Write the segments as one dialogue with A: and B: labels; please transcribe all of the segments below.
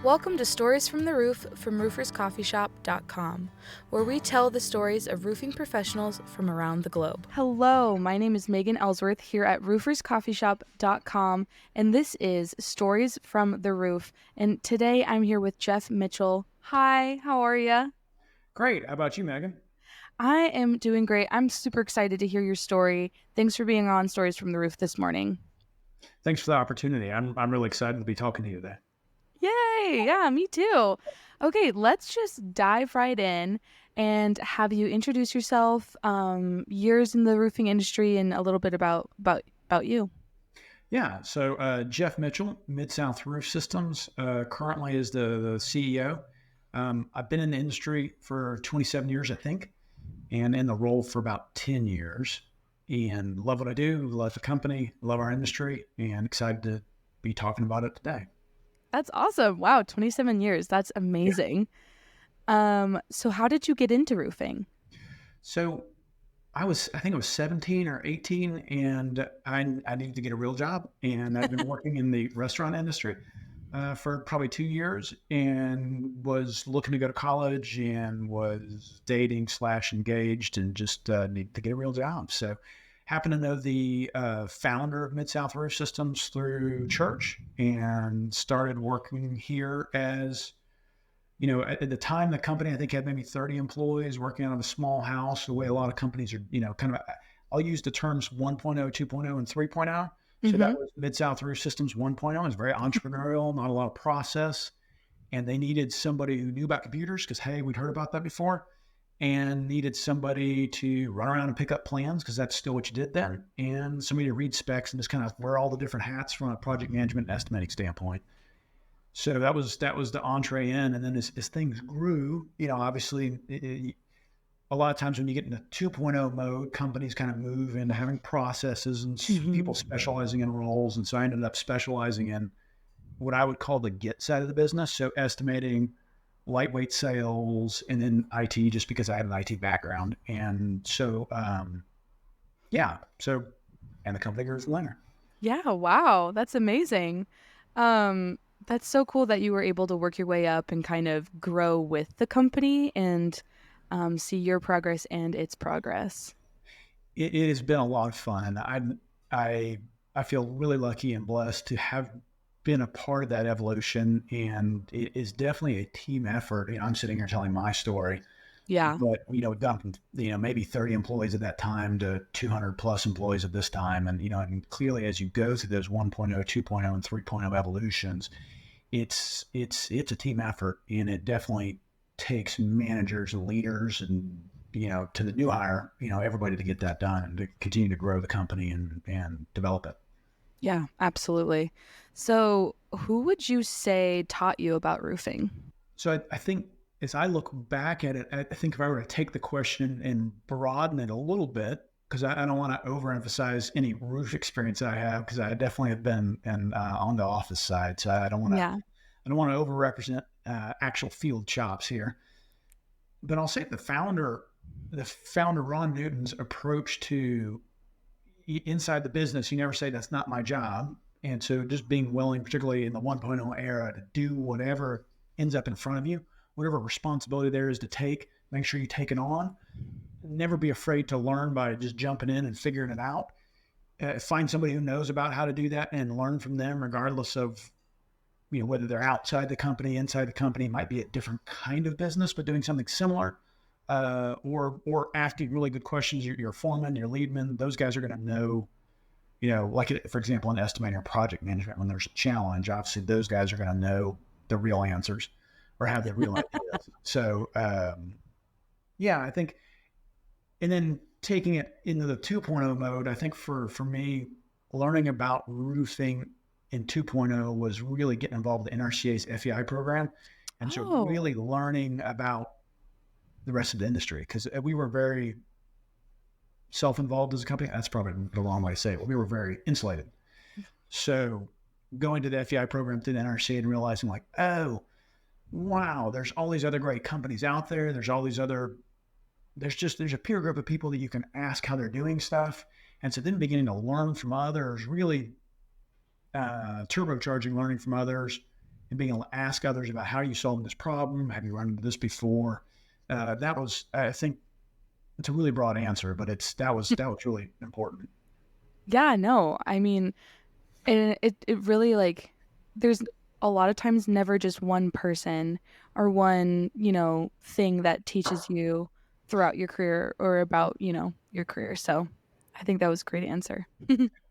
A: Welcome to Stories from the Roof from RoofersCoffeeShop.com, where we tell the stories of roofing professionals from around the globe. Hello, my name is Megan Ellsworth here at RoofersCoffeeShop.com, and this is Stories from the Roof. And today I'm here with Geoff Mitchell. Hi, how are you?
B: Great. How about you, Megan?
A: I am doing great. I'm super excited to hear your story. Thanks for being on Stories from the Roof this morning.
B: Thanks for the opportunity. I'm really excited to be talking to you today.
A: Yay! Yeah, me too. Okay, let's just dive right in and have you introduce yourself, years in the roofing industry, and a little bit about you.
B: Yeah. So Geoff Mitchell, Mid South Roof Systems, currently is the CEO. I've been in the industry for 27 years, I think, and in the role for about 10 years. And love what I do, love the company, love our industry, and excited to be talking about it today.
A: That's awesome. Wow, 27 years. That's
B: Yeah.
A: amazing. So how did you get into roofing?
B: So I think I was 17 or 18, and I needed to get a real job. And I'd been working in the restaurant industry for probably 2 years and was looking to go to college and was dating slash engaged and just needed to get a real job. So happened to know the founder of Mid-South Roof Systems through church and started working here as at the time, the company, I think, had maybe 30 employees working out of a small house, the way a lot of companies are, kind of, I'll use the terms 1.0, 2.0, and 3.0. So that
A: Mm-hmm.
B: was Mid-South Roof Systems 1.0. It was very entrepreneurial, not a lot of process. And they needed somebody who knew about computers because, hey, we'd heard about that before, and needed somebody to run around and pick up plans because that's still what you did then, and somebody to read specs and just kind of wear all the different hats from a project management and estimating standpoint. So that was the entree in, and then as things grew, obviously, a lot of times when you get into 2.0 mode, companies kind of move into having processes and
A: Mm-hmm.
B: people specializing in roles, and so I ended up specializing in what I would call the get side of the business, so estimating, lightweight sales, and then IT, just because I had an IT background, and so yeah, so and the company grew from there.
A: Yeah, wow, that's amazing. Um, that's so cool that you were able to work your way up and kind of grow with the company and see your progress and its progress.
B: It has been a lot of fun. I I feel really lucky and blessed to have been a part of that evolution, and it is definitely a team effort. I'm sitting here telling my story,
A: Yeah.
B: but gone from maybe 30 employees at that time to 200 plus employees at this time, and and clearly as you go through those 1.0, 2.0, and 3.0 evolutions, it's a team effort, and it definitely takes managers and leaders and to the new hire, everybody to get that done and to continue to grow the company and develop it.
A: Yeah, absolutely. So, who would you say taught you about roofing?
B: So I think as I look back at it, I think if I were to take the question and broaden it a little bit, because I don't want to overemphasize any roof experience I have, because I definitely have been on the office side, so
A: Yeah.
B: I don't want to overrepresent actual field chops here. But I'll say the founder Ron Newton's approach to inside the business, you never say that's not my job. And so just being willing, particularly in the 1.0 era, to do whatever ends up in front of you, whatever responsibility there is to take, make sure you take it on. Never be afraid to learn by just jumping in and figuring it out. Find somebody who knows about how to do that and learn from them, regardless of whether they're outside the company, inside the company. Might be a different kind of business, but doing something similar, or asking really good questions. Your foreman, your leadman, those guys are going to know. Like for example, in estimating or project management, when there's a challenge, obviously those guys are going to know the real answers or have the real ideas. So yeah, I think, and then taking it into the 2.0 mode, I think for me, learning about roofing in 2.0 was really getting involved in NRCA's FEI program. And so
A: Oh,
B: really learning about the rest of the industry, because we were very self-involved as a company. That's probably the wrong way to say it. But we were very insulated. So going to the FEI program through the NRCA and realizing like, oh, wow, there's all these other great companies out there. There's a peer group of people that you can ask how they're doing stuff. And so then beginning to learn from others, really turbocharging learning from others, and being able to ask others about how you solving this problem. Have you run into this before? That was, I think, it's a really broad answer, but that was really important.
A: Yeah, no, I mean, and it really like, there's a lot of times never just one person or one, thing that teaches you throughout your career or about, your career. So I think that was a great answer.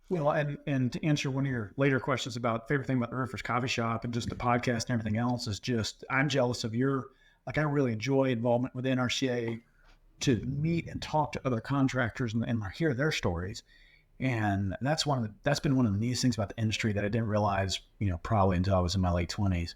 B: Well, and to answer one of your later questions about favorite thing about the Roofers Coffee Shop and just the podcast and everything else is just, I'm jealous of I really enjoy involvement with NRCA to meet and talk to other contractors and hear their stories. And that's been one of the neatest things about the industry that I didn't realize, probably until I was in my late 20s.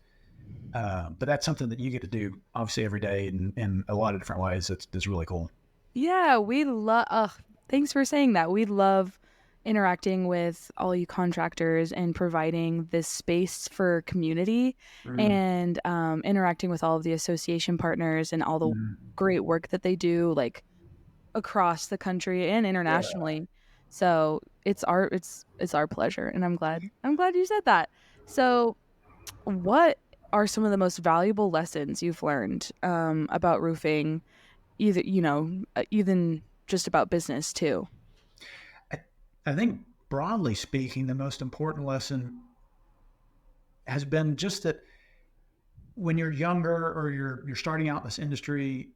B: But that's something that you get to do obviously every day in a lot of different ways. It's really cool.
A: Yeah, we love, thanks for saying that. We love interacting with all you contractors and providing this space for community and interacting with all of the association partners and all the great work that they do, like across the country and internationally. Yeah. So it's our pleasure, and I'm glad you said that. So what are some of the most valuable lessons you've learned about roofing, either even just about business too?
B: I think broadly speaking, the most important lesson has been just that when you're younger or you're starting out in this industry,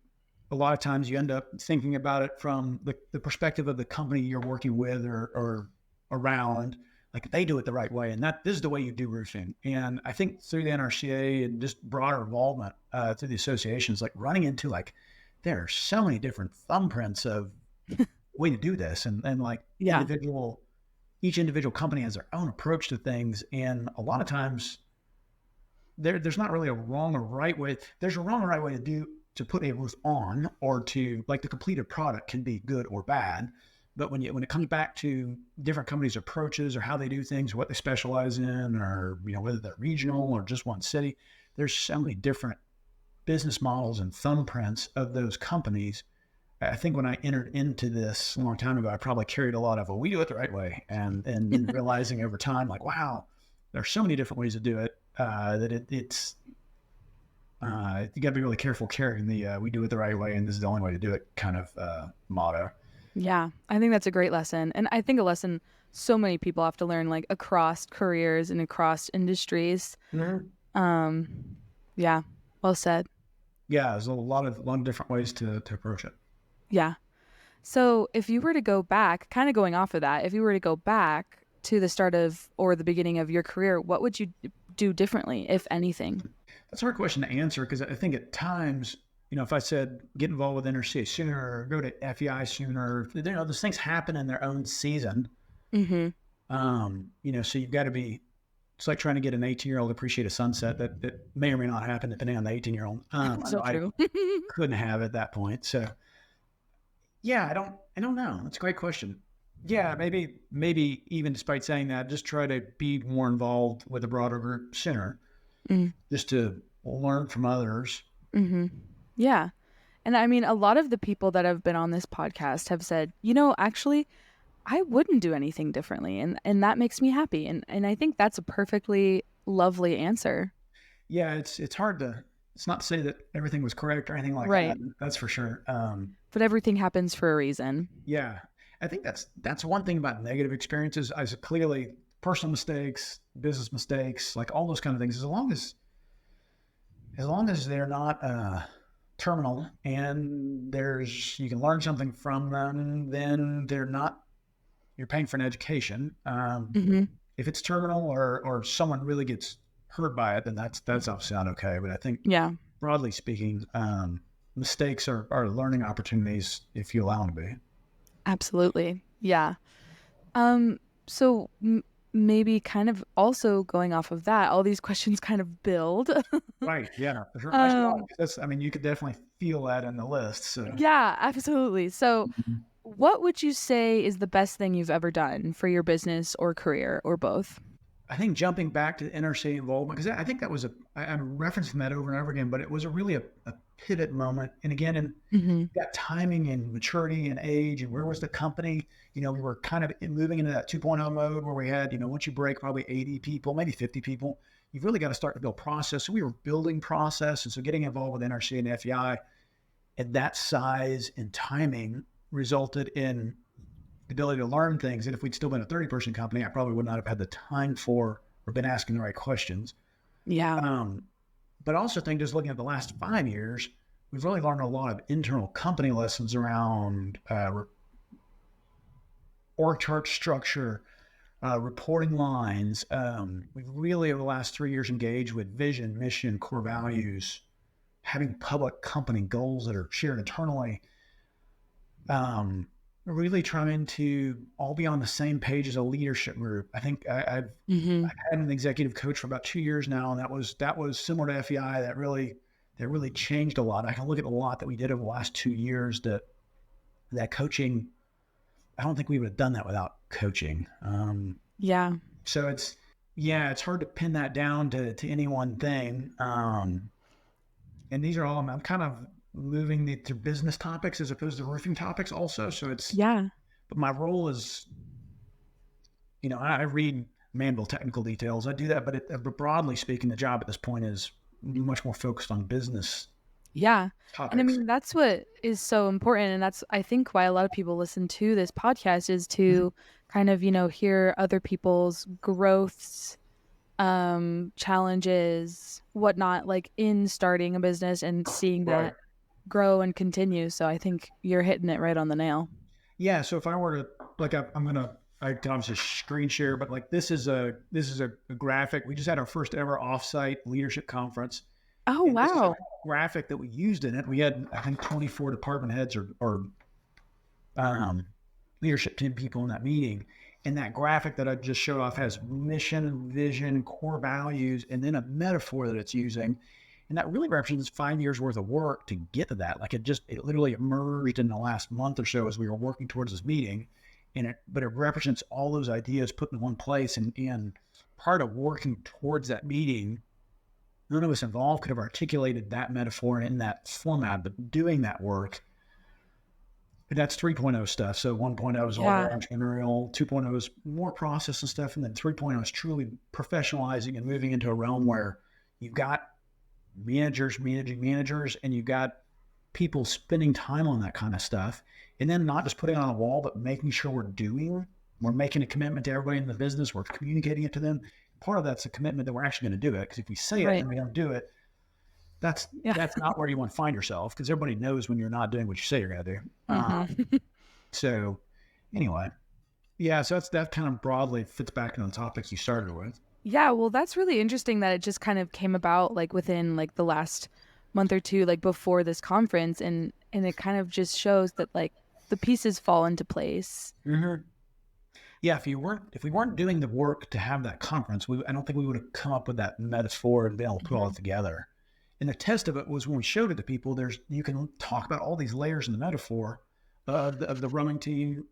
B: a lot of times you end up thinking about it from the perspective of the company you're working with or around, like they do it the right way. And this is the way you do roofing. And I think through the NRCA and just broader involvement through the associations, like running into there are so many different thumbprints of way to do this. And like each individual company has their own approach to things. And a lot of times there's not really a wrong or right way. There's a wrong or right way to put a roof on, or to, like, the completed product can be good or bad. But when it comes back to different companies' approaches or how they do things, what they specialize in, or, whether they're regional or just one city, there's so many different business models and thumbprints of those companies. I think when I entered into this a long time ago, I probably carried a lot of, well, we do it the right way. And then realizing over time, like, wow, there's so many different ways to do it, that it's, you got to be really careful carrying the we do it the right way and this is the only way to do it kind of motto. Yeah,
A: I think that's a great lesson. And I think a lesson so many people have to learn, like, across careers and across industries. Mm-hmm. Yeah, well said.
B: Yeah, there's a lot of different ways to approach it.
A: Yeah. So if you were to go back, kind of going off of that, if you were to go back to the start of or the beginning of your career, what would you do differently, if anything?
B: That's a hard question to answer, because I think at times, if I said get involved with NRCA sooner or go to FEI sooner, those things happen in their own season. Mm-hmm. So you've got to be, it's like trying to get an 18-year-old to appreciate a sunset that may or may not happen depending on the 18-year-old.
A: So true.
B: I couldn't have at that point. So yeah, I don't know. That's a great question. Yeah, maybe even despite saying that, just try to be more involved with a broader group sooner, just to learn from others.
A: Mm-hmm. Yeah. And I mean, a lot of the people that have been on this podcast have said, actually, I wouldn't do anything differently. And that makes me happy. And I think that's a perfectly lovely answer.
B: Yeah, it's hard to, it's not to say that everything was correct or anything like that. That's for sure.
A: But everything happens for a reason.
B: Yeah. I think that's one thing about negative experiences. As clearly personal mistakes, business mistakes, like all those kind of things, as long as they're not terminal and you can learn something from them, then you're paying for an education. If it's terminal or someone really gets hurt by it, then that's obviously not okay. But I think, broadly speaking, mistakes are learning opportunities if you allow them to be.
A: Absolutely. Yeah. So maybe kind of also going off of that, all these questions kind of build.
B: Right. Yeah. For sure. You could definitely feel that in the list. So.
A: Yeah, absolutely. So what would you say is the best thing you've ever done for your business or career, or both?
B: I think jumping back to NRCA involvement, because I think that was I'm referencing that over and over again, but it was really a pivot moment. And again, that timing and maturity and age and where was the company, we were kind of moving into that 2.0 mode where we had, once you break probably 80 people, maybe 50 people, you've really got to start to build process. So we were building process. And so getting involved with NRC and FEI at that size and timing resulted in the ability to learn things. And if we'd still been a 30-person company, I probably would not have had the time for or been asking the right questions.
A: Yeah.
B: But I also think just looking at the last 5 years, we've really learned a lot of internal company lessons around org chart structure, reporting lines. We've really, over the last 3 years, engaged with vision, mission, core values, having public company goals that are shared internally. Really trying to all be on the same page as a leadership group. I think I've had an executive coach for about 2 years now, and that was similar to FEI. That really changed a lot. I can look at a lot that we did over the last 2 years. That coaching, I don't think we would have done that without coaching. So it's hard to pin that down to any one thing. And these are all, I'm kind of moving to business topics as opposed to roofing topics also. So but my role is, I read manual technical details. I do that, but broadly speaking, the job at this point is much more focused on business.
A: Yeah.
B: Topics.
A: And I mean, that's what is so important. And that's, I think, why a lot of people listen to this podcast is to kind of, hear other people's growths, challenges, whatnot, like in starting a business and seeing that grow and continue. So I think you're hitting it right on the nail.
B: Yeah. So if I were to, I can obviously screen share, but like this is a graphic. We just had our first ever offsite leadership conference.
A: Oh, wow. This is a
B: graphic that we used in it. We had, I think, 24 department heads or leadership team people in that meeting. And that graphic that I just showed off has mission, vision, core values, and then a metaphor that it's using. And that really represents 5 years worth of work to get to that. Like it literally emerged in the last month or so as we were working towards this meeting. But it represents all those ideas put in one place. And part of working towards that meeting, none of us involved could have articulated that metaphor in that format, but doing that work, that's 3.0 stuff. So 1.0 is all entrepreneurial, 2.0 is more process and stuff, and then 3.0 is truly professionalizing and moving into a realm where you've got managers managing managers, and you've got people spending time on that kind of stuff, and then not just putting it on a wall, but making sure we're making a commitment to everybody in the business, we're communicating it to them. Part of that's a commitment that we're actually going to do it, because if we say it and we don't do it, that's not where you want to find yourself, because everybody knows when you're not doing what you say you're going to do. So anyway, so that kind of broadly fits back into the topics you started with.
A: Yeah, well, that's really interesting that it just kind of came about like within like the last month or two, like before this conference, and it kind of just shows that like the pieces fall into place.
B: Yeah, if we weren't doing the work to have that conference, I don't think we would have come up with that metaphor and been able to put all it together. And the test of it was when we showed it to people, you can talk about all these layers in the metaphor of the running team,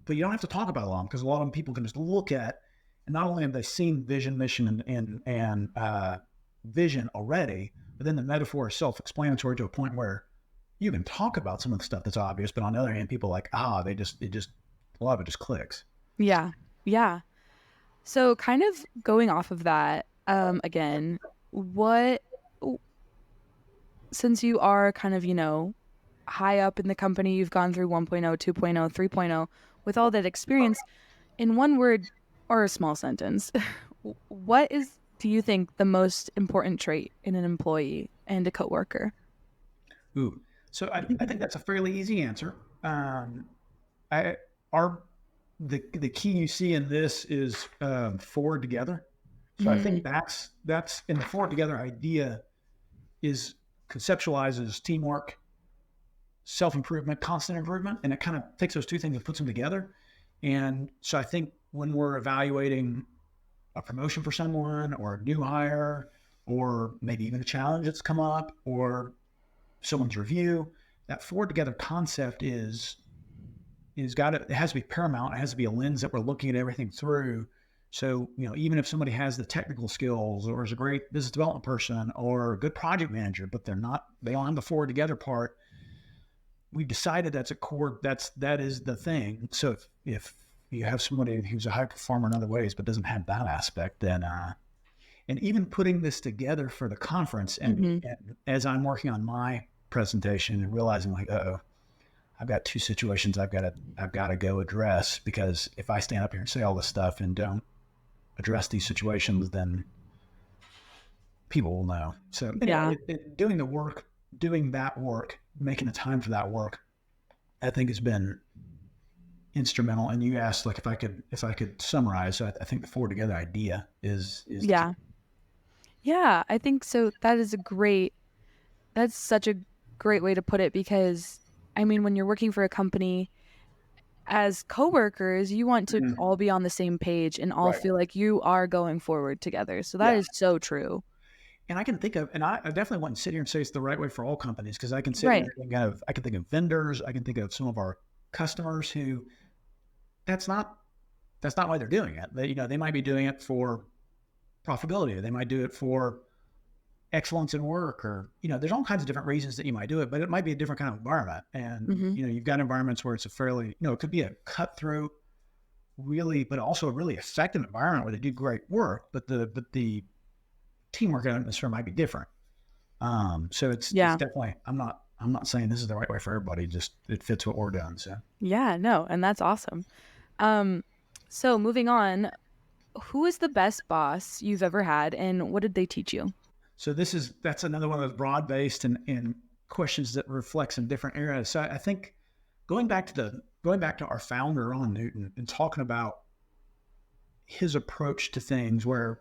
B: but you don't have to talk about a lot, because a lot of people can just look at, and not only have they seen vision, mission, and vision already, but then the metaphor is self-explanatory to a point where you can talk about some of the stuff that's obvious, but on the other hand, people are like, a lot of it just clicks.
A: Yeah. Yeah. So kind of going off of that, again, since you are kind of, high up in the company, you've gone through 1.0, 2.0, 3.0, with all that experience, in one word or a small sentence, what do you think the most important trait in an employee and a coworker?
B: So I think that's a fairly easy answer. The key you see in this is forward together. So I think that's in the forward together idea is conceptualizes teamwork, self-improvement, constant improvement, and it kind of takes those two things and puts them together. And so I think when we're evaluating a promotion for someone or a new hire, or maybe even a challenge that's come up, or someone's review, that forward together concept it has to be paramount. It has to be a lens that we're looking at everything through. So, even if somebody has the technical skills or is a great business development person or a good project manager, but they don't have the forward together part, we've decided that's a core, that is the thing. So if you have somebody who's a high performer in other ways, but doesn't have that aspect, then, And even putting this together for the conference, and as I'm working on my presentation and realizing like, I've got two situations I've got to go address, because if I stand up here and say all this stuff and don't address these situations, then people will know. So anyway, doing that work, making the time for that work, I think has been instrumental. And you asked like if I could summarize. So I think the forward together idea is
A: yeah, I think so. That's such a great way to put it, because I mean, when you're working for a company as coworkers, you want to all be on the same page and all feel like you are going forward together. So that is so true.
B: And I can think of, and I definitely wouldn't sit here and say it's the right way for all companies, because I can sit here and I can think of vendors, I can think of some of our customers who that's not why they're doing it. They might be doing it for profitability, or they might do it for excellence in work, or there's all kinds of different reasons that you might do it, but it might be a different kind of environment. And you've got environments where it's a fairly it could be a cutthroat, really, but also a really effective environment where they do great work, but the teamwork atmosphere might be different. So it's definitely, I'm not saying this is the right way for everybody, just it fits what we're doing. So
A: no, and that's awesome. So moving on, who is the best boss you've ever had, and what did they teach you?
B: So that's another one of those broad-based and questions that reflects in different areas. So I think going back to our founder, Ron Newton, and talking about his approach to things, where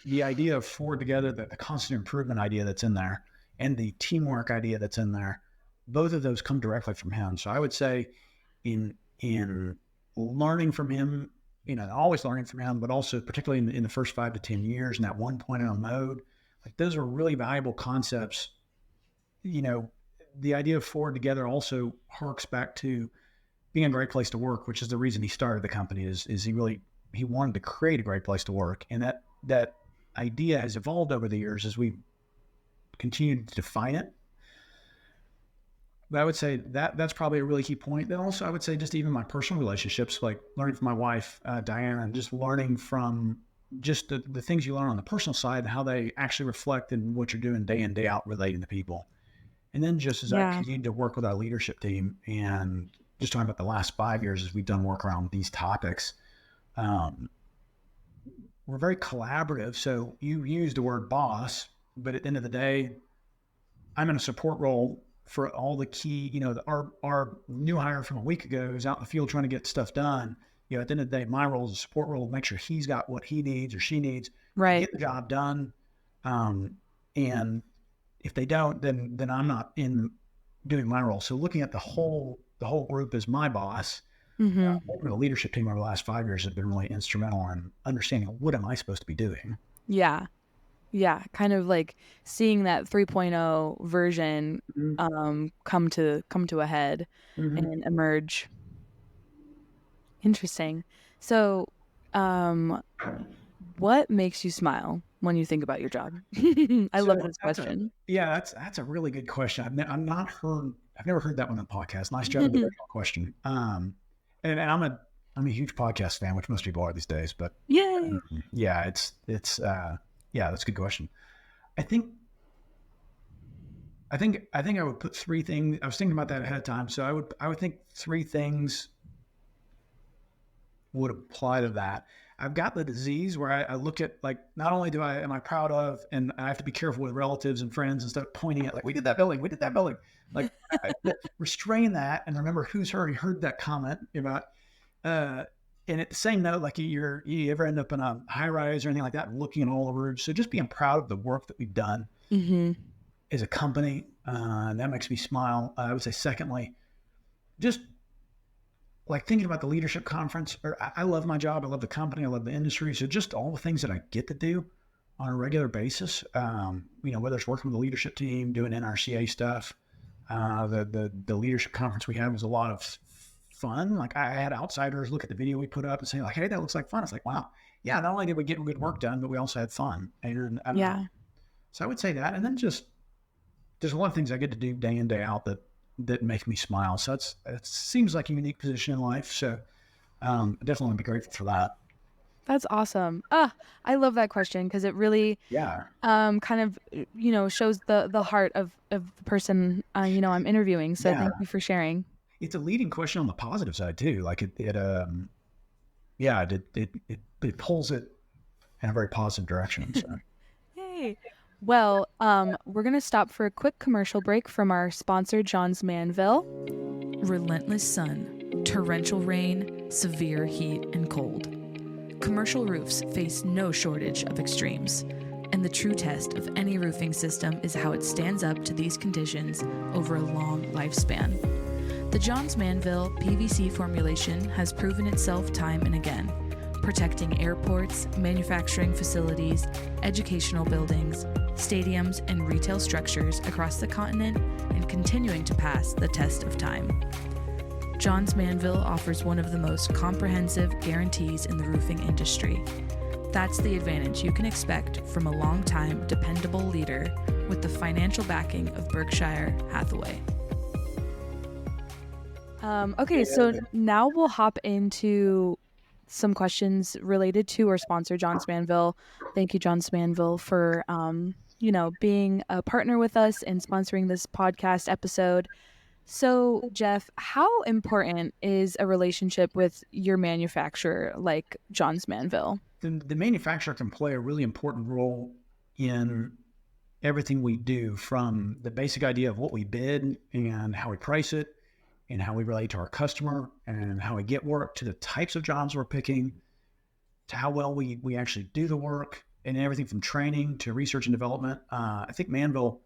B: the idea of forward together, the constant improvement idea that's in there, and the teamwork idea that's in there, both of those come directly from him. So I would say in learning from him, always learning from him, but also particularly in the first 5 to 10 years in that 1.0 mode, like those are really valuable concepts. The idea of forward together also harks back to being a great place to work, which is the reason he started the company. Is he wanted to create a great place to work, and that idea has evolved over the years as we continue to define it. But I would say that's probably a really key point. Then also I would say just even my personal relationships, like learning from my wife, Diana, and just learning from just the things you learn on the personal side, and how they actually reflect in what you're doing day in, day out, relating to people. And then just as I continue to work with our leadership team, and just talking about the last 5 years as we've done work around these topics, we're very collaborative. So you use the word boss, but at the end of the day, I'm in a support role for all the key, our new hire from a week ago who's out in the field trying to get stuff done. At the end of the day, my role is a support role, make sure he's got what he needs or she needs to get the job done. And if they don't, then I'm not in doing my role. So looking at the whole group as my boss, the leadership team over the last 5 years has been really instrumental in understanding what am I supposed to be doing.
A: Yeah, kind of like seeing that 3.0 version come to a head and emerge. Interesting. So, what makes you smile when you think about your job? I love this question.
B: That's a really good question. I've never heard that one on the podcast. Nice job with the original question. And I'm a huge podcast fan, which most people are these days. But it's that's a good question. I think I would put 3 things. I was thinking about that ahead of time. So I would think 3 things would apply to that. I've got the disease where I look at, like, not only am I proud of, and I have to be careful with relatives and friends and stuff, pointing at like, we did that building. Like restrain that and remember who's already heard that comment about, and at the same note, like you ever end up in a high rise or anything like that, looking at all the roofs. So just being proud of the work that we've done as a company, that makes me smile. I would say secondly, just like thinking about the leadership conference, or I love my job. I love the company. I love the industry. So just all the things that I get to do on a regular basis, whether it's working with the leadership team, doing NRCA stuff, the leadership conference we had was a lot of fun. Like I had outsiders look at the video we put up and say like, hey, that looks like fun. It's like, wow. Yeah. Not only did we get good work done, but we also had fun. And so I would say that. And then just, there's a lot of things I get to do day in, day out that make me smile. So it seems like a unique position in life. So definitely want to be grateful for that.
A: That's awesome. I love that question because it really kind of, shows the heart of the person, I'm interviewing. So thank you for sharing.
B: It's a leading question on the positive side too. Like it pulls it in a very positive direction. So.
A: Yay. Well, we're going to stop for a quick commercial break from our sponsor, Johns Manville.
C: Relentless sun, torrential rain, severe heat and cold. Commercial roofs face no shortage of extremes, and the true test of any roofing system is how it stands up to these conditions over a long lifespan. The Johns Manville PVC formulation has proven itself time and again, protecting airports, manufacturing facilities, educational buildings, stadiums, and retail structures across the continent and continuing to pass the test of time. Johns Manville offers one of the most comprehensive guarantees in the roofing industry. That's the advantage you can expect from a long-time, dependable leader with the financial backing of Berkshire Hathaway.
A: Okay, so now we'll hop into some questions related to our sponsor, Johns Manville. Thank you, Johns Manville, for being a partner with us and sponsoring this podcast episode. So, Geoff, how important is a relationship with your manufacturer like Johns Manville?
B: The manufacturer can play a really important role in everything we do, from the basic idea of what we bid and how we price it and how we relate to our customer and how we get work, to the types of jobs we're picking, to how well we actually do the work, and everything from training to research and development. I think Manville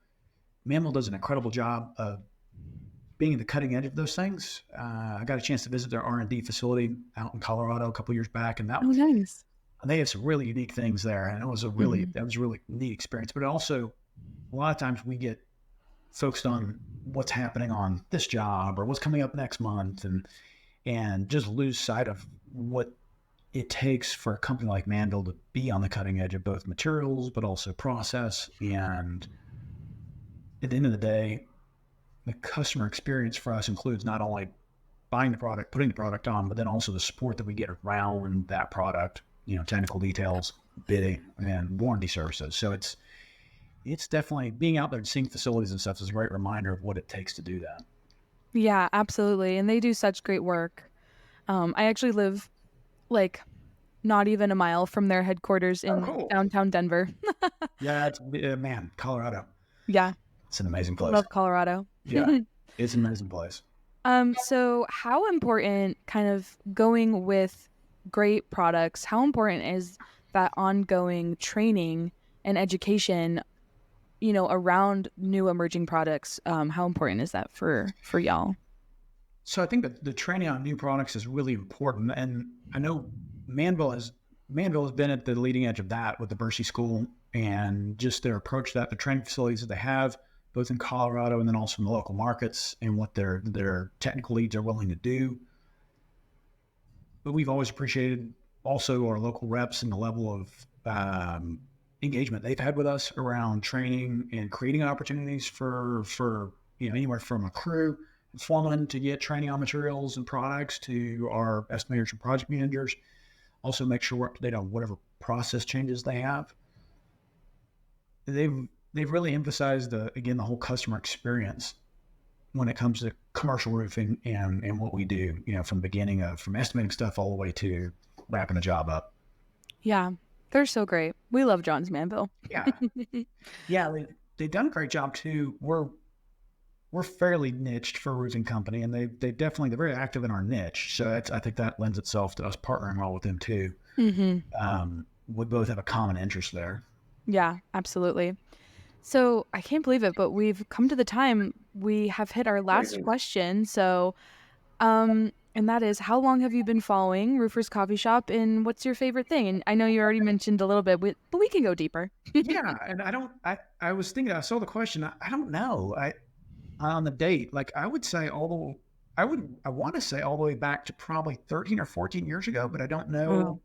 B: does an incredible job of being at the cutting edge of those things. I got a chance to visit their R&D facility out in Colorado a couple years back, and that was
A: nice.
B: And they have some really unique things there, and that was a really neat experience. But also, a lot of times we get focused on what's happening on this job or what's coming up next month, and just lose sight of what it takes for a company like Manville to be on the cutting edge of both materials but also process. And at the end of the day, the customer experience for us includes not only buying the product, putting the product on, but then also the support that we get around that product, technical details, bidding, and warranty services. So it's definitely, being out there and seeing facilities and stuff is a great reminder of what it takes to do that.
A: Yeah, absolutely. And they do such great work. I actually live not even a mile from their headquarters in downtown Denver.
B: Yeah, Colorado.
A: Yeah.
B: It's an amazing place.
A: Love Colorado.
B: Yeah, it's an amazing place.
A: So how important, kind of going with great products, how important is that ongoing training and education, around new emerging products? How important is that for y'all?
B: So I think that the training on new products is really important. And I know Manville has been at the leading edge of that with the Bercy School and just their approach to that, the training facilities that they have, both in Colorado and then also in the local markets, and what their technical leads are willing to do. But we've always appreciated also our local reps and the level of engagement they've had with us around training and creating opportunities for anywhere from a crew and foreman to get training on materials and products to our estimators and project managers. Also make sure we're up to date on whatever process changes they have. They've really emphasized the whole customer experience when it comes to commercial roofing and what we do, from the beginning from estimating stuff all the way to wrapping a job up.
A: Yeah, they're so great. We love Johns Manville.
B: Yeah, they've done a great job too. We're fairly niched for a roofing company, and they're very active in our niche. So I think that lends itself to us partnering well with them too. Mm-hmm. We both have a common interest there.
A: Yeah, absolutely. So I can't believe it, but we've come to the time. We have hit our last question. So, and that is, how long have you been following Roofers Coffee Shop, and what's your favorite thing? And I know you already mentioned a little bit, but we can go deeper.
B: Yeah. And I was thinking, I saw the question. I don't know. On the date, I would say I want to say all the way back to probably 13 or 14 years ago, but I don't know.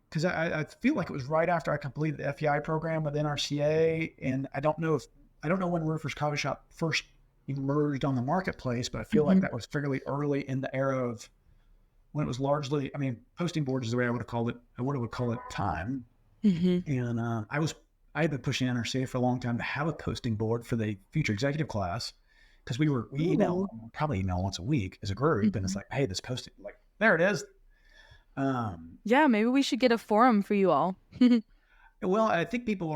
B: Because I feel like it was right after I completed the FEI program with NRCA, and I don't know when Roofers Coffee Shop first emerged on the marketplace, but I feel like that was fairly early in the era of when it was largely, I mean, posting boards is the way I would call it time. And I had been pushing NRCA for a long time to have a posting board for the future executive class, because we probably email once a week as a group, and it's like, hey, this posting, like, there it is.
A: Yeah, maybe we should get a forum for you all.
B: Well, I think people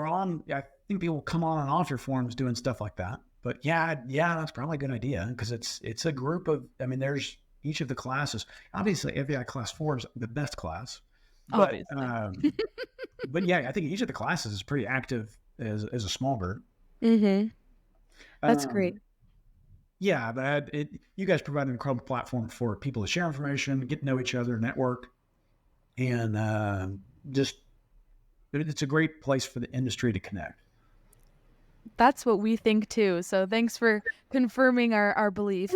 B: come on and off your forums doing stuff like that. But yeah, that's probably a good idea, because it's a group of, I mean, there's each of the classes. Obviously, FBI Class 4 is the best class. But, but yeah, I think each of the classes is pretty active as a small group.
A: That's great.
B: Yeah, but you guys provide an incredible platform for people to share information, get to know each other, network, and just it's a great place for the industry to connect.
A: That's what we think too. So thanks for confirming our belief.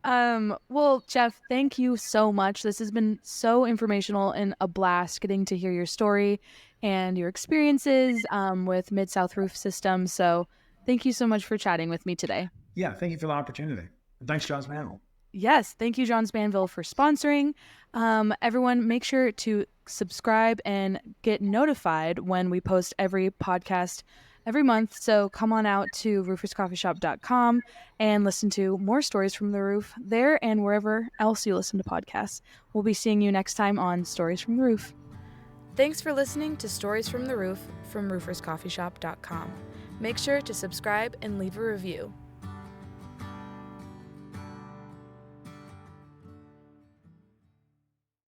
A: Well, Geoff, thank you so much. This has been so informational and a blast getting to hear your story and your experiences with Mid-South Roof Systems. So thank you so much for chatting with me today.
B: Yeah, thank you for the opportunity. And thanks, Johns Manville.
A: Yes, thank you, Johns Manville, for sponsoring. Everyone, make sure to subscribe and get notified when we post every podcast every month. So come on out to RoofersCoffeeShop.com and listen to more stories from the roof there and wherever else you listen to podcasts. We'll be seeing you next time on Stories from the Roof. Thanks for listening to Stories from the Roof from RoofersCoffeeShop.com. Make sure to subscribe and leave a review.